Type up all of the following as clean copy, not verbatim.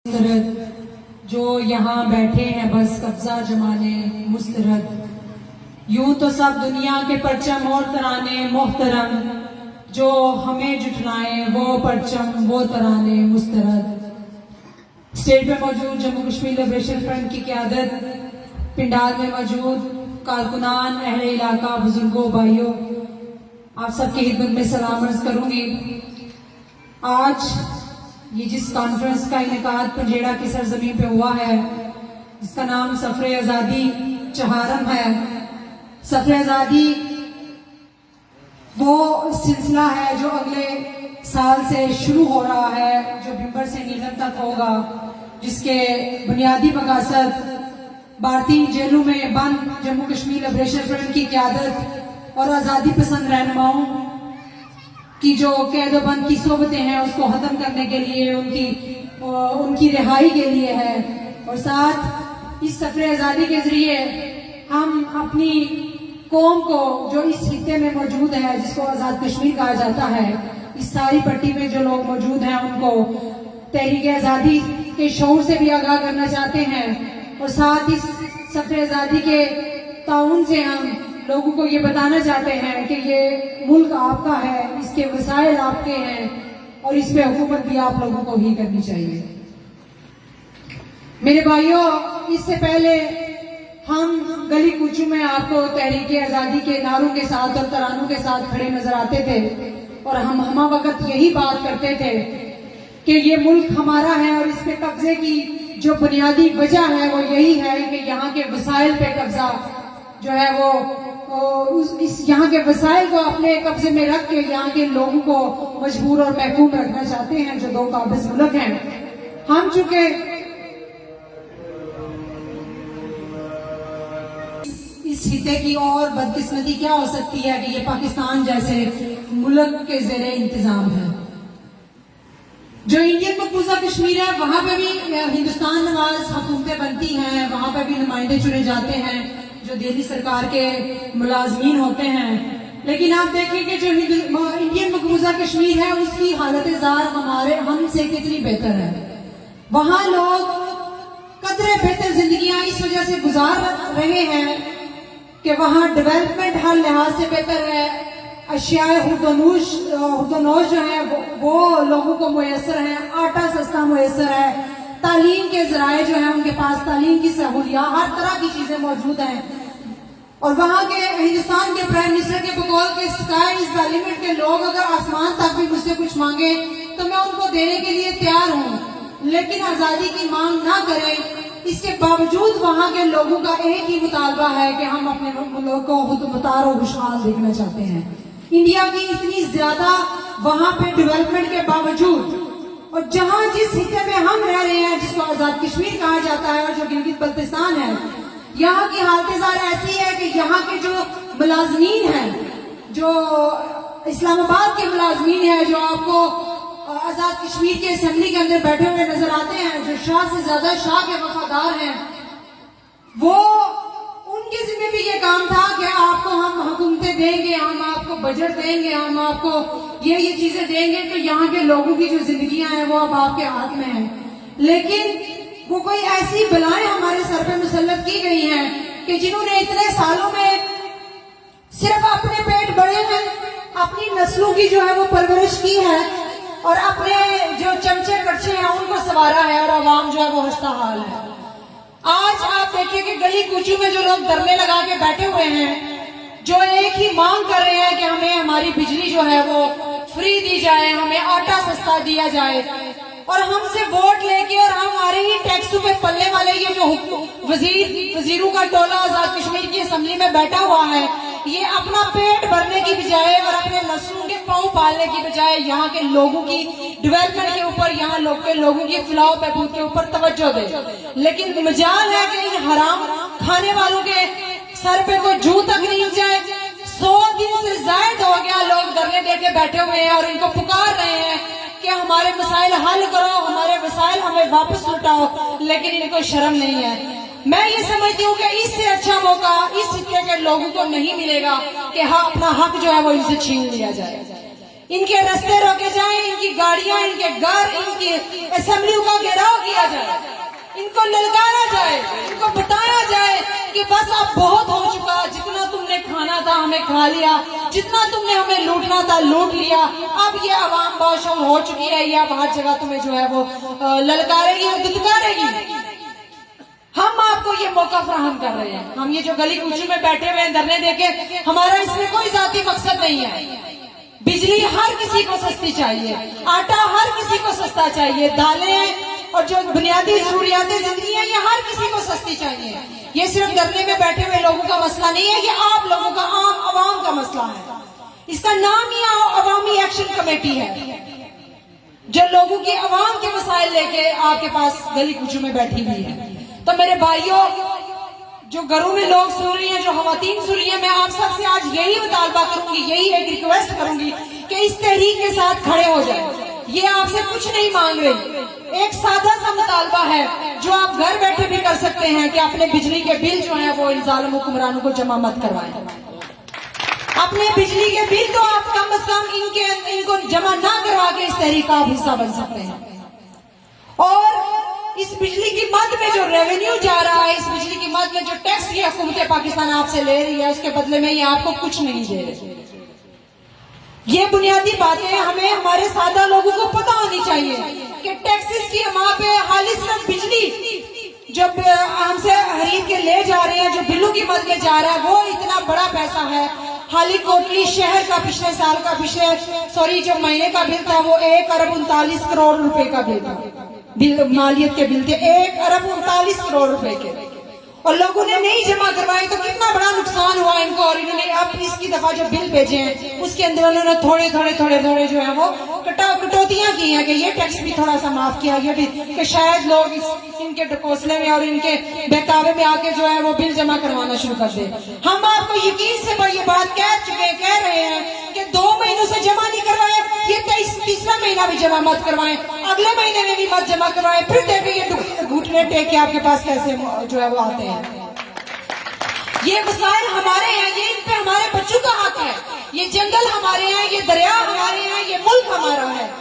मुस्तरद जो यहाँ बैठे हैं बस कब्जा जमाने मुस्तरद यूं तो सब दुनिया के परचम और तराने मोहतरम जो हमें जुटलाएं वो परचम वो तराने मुस्तरद। स्टेज में मौजूद जम्मू कश्मीर लिबरेशन फ्रंट की क़यादत, पिंडाल में मौजूद कारकुनान, अहले इलाका, बुजुर्गों, भाइयों, आप सबकी खिदमत में सलाम अर्ज करूंगी। आज ये जिस कॉन्फ्रेंस का इनेकाद पंजेड़ा की सरजमीन पे हुआ है, जिसका नाम सफरे आज़ादी चहारम है। सफरे आज़ादी वो सिलसिला है जो अगले साल से शुरू हो रहा है, जो बिंबर से नीलम तक होगा, जिसके बुनियादी मकासद भारतीय जेलों में बंद जम्मू कश्मीर लिबरेशन फ्रंट की क़यादत और आज़ादी पसंद रहनुमाओं की जो कैदोबंद की सोबतें हैं उसको खत्म करने के लिए, उनकी रिहाई के लिए है। और साथ इस सफरे आज़ादी के जरिए हम अपनी कौम को जो इस खित्ते में मौजूद है, जिसको आज़ाद कश्मीर कहा जाता है, इस सारी पट्टी में जो लोग मौजूद हैं उनको तहरीक आज़ादी के शौर से भी आगाह करना चाहते हैं। और साथ इस सफरे आज़ादी के ताउन से हम लोगों को ये बताना चाहते हैं कि ये मुल्क आपका है, इसके वसाइल आपके हैं और इस पे हुकूमत भी आप लोगों को ही करनी चाहिए। मेरे भाइयों, इससे पहले हम गली कूचों में आपको तहरीक आज़ादी के नारों के साथ और तरानों के साथ खड़े नजर आते थे और हम हमा वक्त यही बात करते थे कि ये मुल्क हमारा है और इस पे कब्जे की जो बुनियादी वजह है वो यही है कि यहाँ के वसाइल पे कब्जा जो है वो इस यहाँ के वसाइल को अपने कब्जे में रख के यहाँ के लोगों को मजबूर और महकूम रखना चाहते हैं, जो दो काबिज मुल्क हैं। हम चूंकि इस हिस्से की और बदकिस्मती क्या हो सकती है कि ये पाकिस्तान जैसे मुल्क के ज़ेरे इंतजाम है। जो इंडियन मकबूजा कश्मीर है वहां पे भी हिंदुस्तान नवाज हुकूमतें बनती हैं, वहां पे भी नुमाइंदे चुने जाते हैं जो दिल्ली सरकार के मुलाजमीन होते हैं। लेकिन आप देखेंगे जो इंडियन मकबूजा कश्मीर है उसकी हालत ज़ार हमसे कितनी बेहतर है। वहां लोग कदरे बेहतर जिंदगियां इस वजह से गुजार रहे हैं कि वहां डेवलपमेंट हर लिहाज से बेहतर है, अशियाए हुर्दोनोश जो है वो लोगों को मुयसर है, आटा सस्ता मुयसर है, तालीम के जराए जो है उनके पास तालीम की सहूलियात, हर तरह की चीजें मौजूद हैं। और वहां के हिंदुस्तान के प्राइम मिनिस्टर के बकौल के स्काई इज द लिमिट के लोग अगर आसमान तक भी मुझसे कुछ मांगे तो मैं उनको देने के लिए तैयार हूँ, लेकिन आजादी की मांग ना करें। इसके बावजूद वहां के लोगों का एक ही मुतालबा है कि हम अपने मुल्क को खुदमुख्तार और खुशहाल देखना चाहते हैं। इंडिया की इतनी ज्यादा वहां पे डेवलपमेंट के बावजूद और जहां जिस हिस्से में हम रह रहे हैं, जिसको आजाद कश्मीर कहा जाता है और जो गिलगित बल्तिस्तान है, यहाँ की हालत ज़ार ऐसी है कि यहाँ के जो मुलाजमीन हैं, जो इस्लामाबाद के मुलाजमीन हैं, जो आपको आजाद कश्मीर के असेंबली के अंदर बैठे हुए नजर आते हैं, जो शाह से ज्यादा शाह के वफादार हैं, वो उनके जिम्मे भी ये काम था कि आपको हम हुकूमतें देंगे, हम आपको बजट देंगे, हम आपको ये चीजें देंगे तो यहाँ के लोगों की जो जिंदगियां हैं वो अब आपके हाथ में है। लेकिन वो कोई ऐसी बलाएं हमारे सर पे मुसल्लत की गई हैं कि जिन्होंने इतने सालों में सिर्फ अपने पेट भरे हैं, अपनी नस्लों की जो है वो परवरिश की है और अपने जो चमचे कच्चे हैं उनको संवारा है और आवाम जो है वो हंसता हाल है। आज आप देखिए कि गली कूचों में जो लोग धरने लगा के बैठे हुए हैं, जो एक ही मांग कर रहे हैं कि हमें हमारी बिजली जो है वो फ्री दी जाए, हमें आटा सस्ता दिया जाए और हमसे वोट लेके और हमारे ही टैक्सों पे पलने वाले ये जो वजीरों का टोला आजाद कश्मीर की असेंबली में बैठा हुआ है, ये अपना पेट भरने की बजाय और अपने नस्लों के पांव पालने की बजाय यहाँ के लोगों की डेवलपमेंट के ऊपर, यहाँ के लोगों की फलाह बहबूद के ऊपर तवज्जो दे। लेकिन मजाल है कि इन हराम खाने वालों के सर पे कोई जू तक नहीं जाए। 100 दिन से ज्यादा हो गया लोग धरने देके बैठे हुए हैं और इनको पुकार रहे हैं कि हमारे मसाइल हल करो, हमारे वसाइल हमें वापस लौटाओ, लेकिन इनको शर्म नहीं है। मैं ये समझती हूँ कि इससे अच्छा मौका इस हिस्से के लोगों को नहीं मिलेगा कि हाँ अपना हक जो है वो इनसे छीन लिया जाए। इनके रास्ते रोके जाएं, इनकी गाड़ियां, इनके घर, इनकी असेंबलियों का घेराव किया जाए। खा लिया, जितना तुमने हमें लूटना था लूट लिया, अब ये अवाम बादशाह हो चुकी है, ये अब हर जगह तुम्हें जो है वो ललकारेगी और दुत्कारेगी। हम आपको ये मौका फराहम कर रहे हैं। हम ये जो गली कूची में बैठे हुए हैं धरने देके, हमारा इसमें कोई जाती मकसद नहीं है। बिजली हर किसी को सस्ती चाहिए, आटा हर किसी को सस्ता चाहिए, दालें और जो बुनियादी जरूरियातें जिंदगी है ये हर किसी को सस्ती चाहिए। ये सिर्फ धरने में बैठे हुए लोगों का मसला नहीं है, ये आप लोगों का, आम आवाम का मसला है। इसका नाम ही अवामी एक्शन कमेटी है, जो लोगों की आवाम के मसाइल लेके आपके पास गली कूचू में बैठी हुई है। तो मेरे भाइयों, जो घरों में लोग सुन रही हैं, जो खवातीन सुन रही हैं, मैं आप सबसे आज यही मुतालबा करूंगी, यही एक रिक्वेस्ट करूंगी कि इस तहरीक के साथ खड़े हो जाए। ये आपसे कुछ नहीं मांग रही, एक सादा सा मुतालबा है जो आप घर बैठे भी कर सकते हैं कि अपने बिजली के बिल जो है वो इन जालिम हुक्मरानों को जमा मत करवाएं। अपने बिजली के बिल तो आप कम से कम इनको जमा ना करवा के इस तहरीक का आप हिस्सा बन सकते हैं। और इस बिजली की मद में जो रेवेन्यू जा रहा है, इस बिजली की मद में जो टैक्स ये हुकूमत पाकिस्तान आपसे ले रही है, उसके बदले में ये आपको कुछ नहीं दे रही। ये बुनियादी बातें हमें हमारे सादा लोगों को पता होनी चाहिए कि टैक्सेस की वहां पे खाली सिर्फ बिजली जो हमसे खरीद के ले जा रहे हैं, जो बिलों की मद में जा रहा है, वो इतना बड़ा पैसा है। हाली कोटली शहर का पिछले साल का जो महीने का बिल था वो 1,39 करोड़ रुपए का बिल था। बिल मालियत के बिल थे 1,39 करोड़ रुपए के, और लोगों ने नहीं जमा करवाए तो कितना बड़ा नुकसान हुआ इनको। और इन्होंने अब इसकी दफा जो बिल भेजे हैं उसके अंदर उन्होंने थोड़े थोड़े जो है वो कटौतियां की हैं कि ये टैक्स भी थोड़ा सा माफ किया गया भी, कि शायद लोग इनके ढकोसले में और इनके बहकावे में आके जो है वो बिल जमा करवाना शुरू कर दे। हम आपको यकीन से ये बात कह रहे हैं कि 2 महीनों से जमा नहीं करवाए, ये 23वां महीना भी जमा मत करवाएं, अगले महीने में भी मत जमा करवाएं, फिर देखें ये घुटने टेक के आपके पास कैसे जो है वो आते हैं। ये वसाइल हमारे हैं, ये इन पे हमारे बच्चों का हक है, ये जंगल हमारे हैं, ये दरिया हमारे हैं, ये मुल्क हमारा है।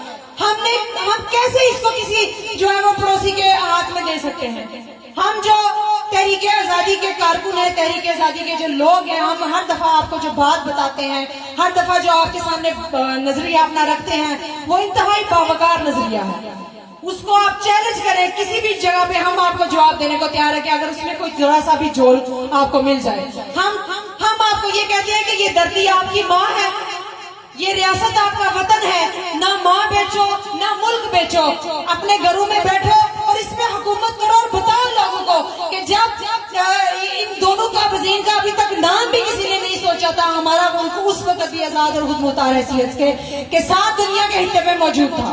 हम कैसे इसको किसी जो है वो पड़ोसी के हाथ में दे सकते हैं? हम जो तहरीके आजादी के कारकुन है, तहरीके आजादी के जो लोग हैं, हम हर दफा आपको जो बात बताते हैं, हर दफा जो आपके सामने नजरिया अपना रखते हैं, वो इंतहाई बावकार नजरिया है। उसको आप चैलेंज करें किसी भी जगह पे, हम आपको जवाब देने को तैयार है कि अगर उसमें कोई जरा सा भी झोल आपको मिल जाए। हम आपको ये कहते हैं कि ये धरती आपकी माँ है, ये रियासत आपका वतन है, ना माँ बेचो ना मुल्क बेचो, अपने घरों में बैठो और इसमें हुकूमत करो और बताओ लोगों को कि जब इन दोनों का वजीर का अभी तक नाम भी किसी ने नहीं सोचा था, हमारा मुल्क उस वक्त भी आजाद और खुद मुख्तार हैसियत के साथ दुनिया के हिस्से में मौजूद था।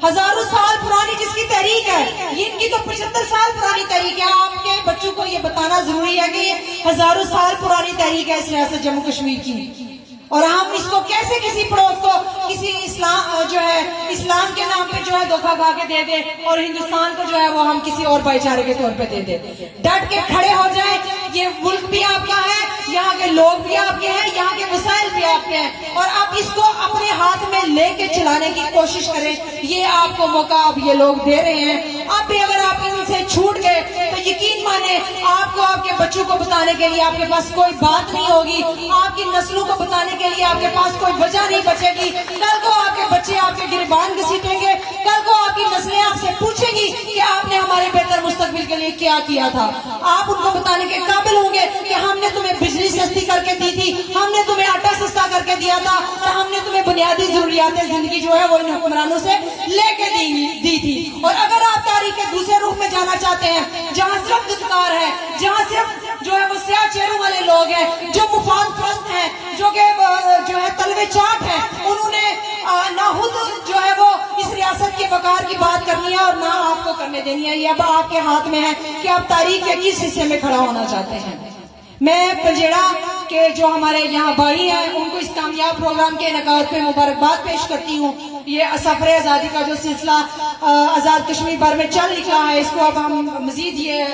हजारों साल पुरानी जिसकी तहरीक है, इनकी तो 75 साल पुरानी तहरीक है। आपके बच्चों को ये बताना जरूरी है कि ये हजारों साल पुरानी तहरीक है इस रियासत जम्मू कश्मीर की। और हम इसको कैसे किसी पड़ोस को किसी इस्लाम के नाम पे जो है धोखा खा के दे दे, और हिंदुस्तान को जो है वो हम किसी और भाईचारे के तौर पे दे दे। डट के खड़े हो जाए, ये मुल्क भी आपका है, यहाँ के लोग भी आपके हैं, यहाँ के वसाइल भी आपके हैं, और आप इसको अपने हाथ में लेके चलाने की कोशिश करें। ये आपको मौका अब ये लोग दे रहे हैं। अब भी अगर आप इनसे छूट गए तो यकीन माने आपको आपके बच्चों को बताने के लिए आपके पास कोई बात नहीं होगी, आपकी नस्लों को बताने के लिए आपके पास कोई वजह नहीं बचेगी। कल को आपके बच्चे आपके गिरबान घसीटेंगे, कल को आपकी नस्लें आपसे पूछेंगी कि आपने हमारे बेहतर मुस्तकबिल के लिए क्या किया था। आप उनको बताने के काबिल होंगे कि हमने तुम्हें बिजली सस्ती करके दी थी, हमने तुम्हें आटा सस्ता करके दिया था, और हमने तुम्हें बुनियादी जरूरियातें जिंदगी जो है वो इन हुक्मरानों से लेके दी थी। और अगर आप तारीख के दूसरे रूप में जाना चाहते हैं, जहाँ सिर्फ दुत्कार है, जहाँ सिर्फ जो है वो स्याह चेहरों वाले लोग हैं, जो मुफाद प्रस्त हैं, जो है तलवे चाट है, उन्होंने ना खुद जो है वो इस रियासत के वकार की बात करनी है और ना आपको करने देनी है। ये अब आपके हाथ में है कि आप तारीख के किस हिस्से में खड़ा होना चाहते हैं। मैं पंजेड़ा के जो हमारे यहाँ भाई हैं उनको इस कामयाब प्रोग्राम के इनेकाद पे मुबारकबाद पेश करती हूँ। ये सफर आज़ादी का जो सिलसिला आज़ाद कश्मीर भर में चल निकला है, इसको अब हम मजीद ये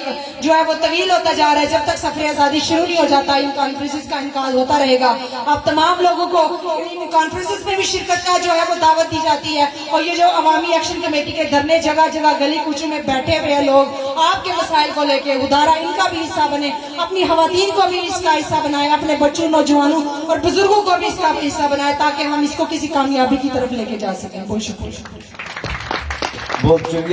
जो है वो तवील होता जा रहा है। जब तक सफर आज़ादी शुरू नहीं हो जाता, इन कॉन्फ्रेंसेस का इनकाद होता रहेगा। अब तमाम लोगों को इन कॉन्फ्रेंसेस में भी शिरकत का जो है वो दावत दी जाती है। और ये जो अवामी एक्शन कमेटी के धरने जगह जगह गली कूचों में बैठे हुए लोग, آپ کے مسائل کو لے کے ادارہ ان کا بھی حصہ بنے, اپنی خواتین کو بھی اس کا حصہ بنائے, اپنے بچوں, نوجوانوں اور بزرگوں کو بھی اس کا حصہ بنائے, تاکہ ہم اس کو کسی کامیابی کی طرف لے کے جا سکیں. بہت شکریہ. بہت شکریہ.